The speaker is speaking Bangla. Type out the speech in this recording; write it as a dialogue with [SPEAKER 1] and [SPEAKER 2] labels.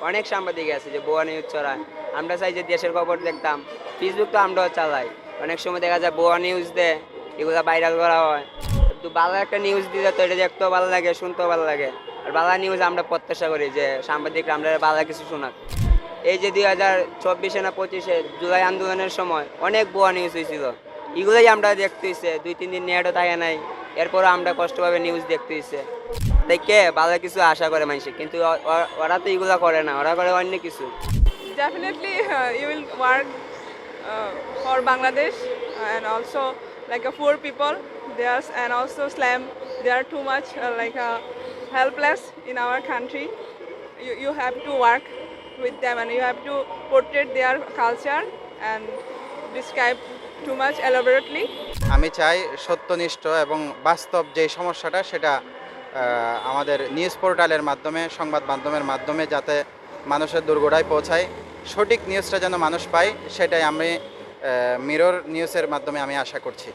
[SPEAKER 1] অনেক সাংবাদিক আছে যে ভুয়া নিউজ ছড়ায়। আমরা চাই যে দেশের খবর দেখতাম। ফেসবুক তো আমরাও চালাই। অনেক সময় দেখা যায় ভুয়া নিউজ দেয়, এগুলো ভাইরাল করা হয়। কিন্তু ভালো একটা নিউজ দিলে তো এটা দেখতেও ভালো লাগে, শুনতেও ভালো লাগে। আর ভালো নিউজ আমরা প্রত্যাশা করি যে সাংবাদিকরা আমরা ভালো কিছু শোনাক। এই যে 2024 না 25-এ জুলাই আন্দোলনের সময় অনেক ভুয়া নিউজ হয়েছিল, এগুলোই আমরা দেখতে হয়েছে। 2-3 দিন নেটও থাকে নাই, এরপরও আমরা কষ্টভাবে নিউজ দেখতে হয়েছে। তাই কে ভালো কিছু আশা করে মানুষে, কিন্তু ওরা তো এগুলা করে না, ওরা করে অন্য কিছু।
[SPEAKER 2] Definitely, you will work for Bangladesh and also like a poor people. There's and also Islam. They are too much helpless in our country. You have to work with them and you have to portray their culture and describe too much elaborately.
[SPEAKER 3] আমি চাই সত্যনিষ্ঠ এবং বাস্তব যে সমস্যাটা সেটা আমাদের নিউজ পোর্টালের মাধ্যমে, সংবাদ মাধ্যমের মাধ্যমে যাতে মানুষের দোরগোড়ায় পৌঁছায়, সঠিক নিউজটা যেন মানুষ পায়, সেটাই আমি মিরর নিউজের মাধ্যমে আমি আশা করছি।